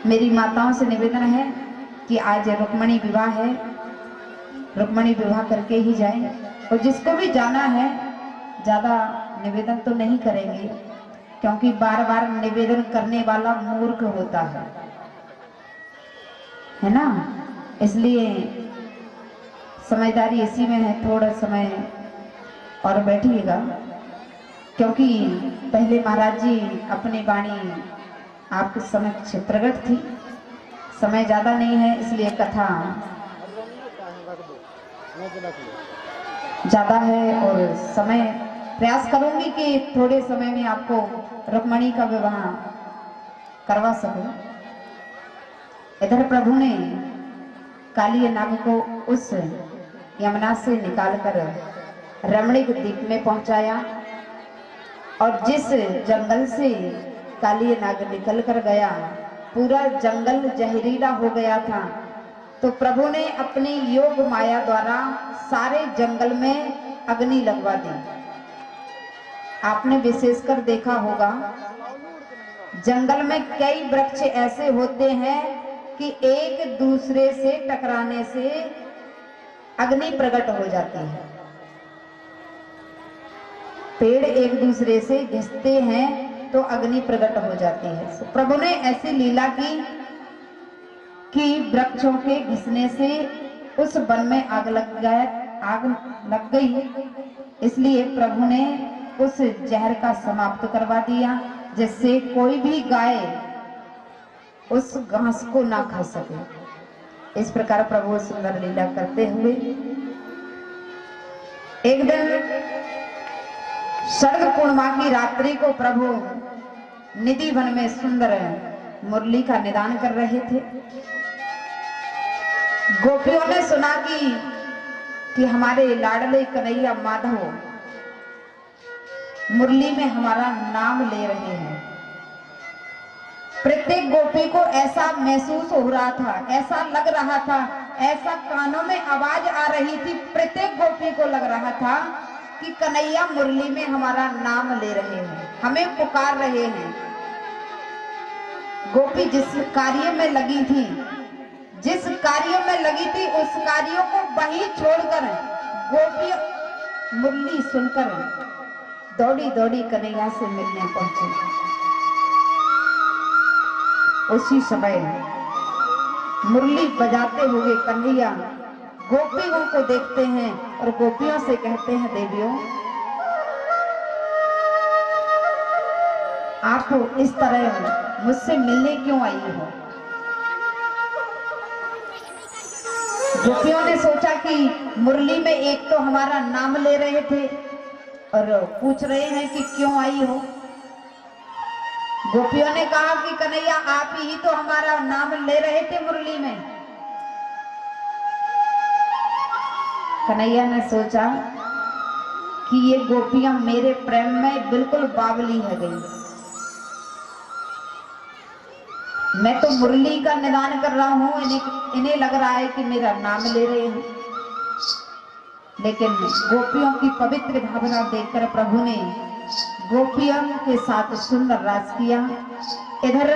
मेरी माताओं से निवेदन है कि आज रुक्मणी विवाह है, रुक्मणी विवाह करके ही जाएं। और जिसको भी जाना है ज़्यादा निवेदन तो नहीं करेंगे, क्योंकि बार बार निवेदन करने वाला मूर्ख होता है ना। इसलिए समझदारी इसी में है, थोड़ा समय और बैठिएगा, क्योंकि पहले महाराज जी अपनी वाणी आपके समक्ष प्रकट थी। समय ज़्यादा नहीं है, इसलिए कथा ज़्यादा है और समय प्रयास करूंगी कि थोड़े समय में आपको रुक्मणी का विवाह करवा सकूं। इधर प्रभु ने काली नाग को उस यमुना से निकालकर रमणीक द्वीप में पहुंचाया, और जिस जंगल से काली नाग निकल कर गया पूरा जंगल जहरीला हो गया था। तो प्रभु ने अपनी योग माया द्वारा सारे जंगल में अग्नि लगवा दी। आपने विशेषकर देखा होगा जंगल में कई वृक्ष ऐसे होते हैं कि एक दूसरे से टकराने से अग्नि प्रकट हो जाती है। पेड़ एक दूसरे से घिसते हैं तो अग्नि प्रकट हो जाती है। तो प्रभु ने ऐसी लीला की कि वृक्षों के घिसने से उस वन में आग लग गई। इसलिए प्रभु ने उस जहर का समाप्त करवा दिया, जिससे कोई भी गाय उस घास को ना खा सके। इस प्रकार प्रभु सुंदर लीला करते हुए एक दिन शरद पूर्णिमा की रात्रि को प्रभु निधि वन में सुंदर मुरली का निदान कर रहे थे। गोपियों ने सुना कि हमारे लाडले कन्हैया माधव मुरली में हमारा नाम ले रहे हैं। प्रत्येक गोपी को ऐसा महसूस हो रहा था, ऐसा लग रहा था, ऐसा कानों में आवाज आ रही थी, प्रत्येक गोपी को लग रहा था कि कन्हैया मुरली में हमारा नाम ले रहे हैं, हमें पुकार रहे हैं। गोपी जिस कार्य में लगी थी, जिस कार्य में लगी थी, उस कार्यों को वहीं छोड़कर गोपी मुरली सुनकर दौड़ी दौड़ी कन्हैया से मिलने पहुंची। उसी समय मुरली बजाते हुए कन्हैया गोपियों को देखते हैं और गोपियों से कहते हैं, देवियों आप इस तरह मुझसे मिलने क्यों आई हो। गोपियों ने सोचा कि मुरली में एक तो हमारा नाम ले रहे थे और पूछ रहे हैं कि क्यों आई हो। गोपियों ने कहा कि कन्हैया आप ही तो हमारा नाम ले रहे थे मुरली में। कन्हैया ने सोचा कि ये गोपियां मेरे प्रेम में बिल्कुल बावली है गई। मैं तो मुरली का निदान कर रहा हूं, इन्हें लग रहा है कि मेरा नाम ले रहे हैं। लेकिन गोपियों की पवित्र भावना देखकर प्रभु ने गोपियों के साथ सुंदर रास किया। इधर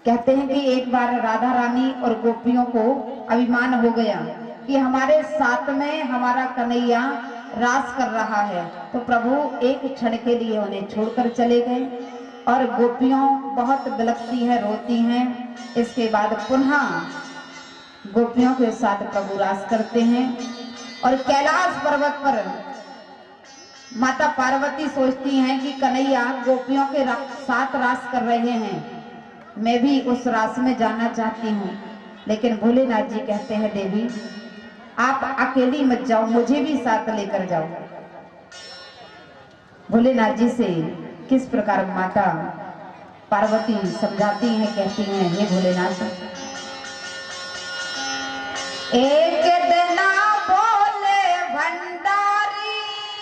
कहते हैं कि एक बार राधा रानी और गोपियों को अभिमान हो गया कि हमारे साथ में हमारा कन्हैया रास कर रहा है। तो प्रभु एक क्षण के लिए उन्हें छोड़कर चले गए और गोपियों बहुत बिलखती हैं, रोती हैं। इसके बाद पुनः गोपियों के साथ प्रभु रास करते हैं और कैलाश पर्वत पर माता पार्वती सोचती हैं कि कन्हैया गोपियों के साथ रास कर रहे हैं, मैं भी उस रास में जाना चाहती हूँ। लेकिन भोलेनाथ जी कहते हैं, देवी आप अकेली मत जाओ, मुझे भी साथ लेकर जाओ। भोलेनाथ जी से किस प्रकार माता पार्वती समझाती हैं, कहती हैं, हे भोलेनाथ एक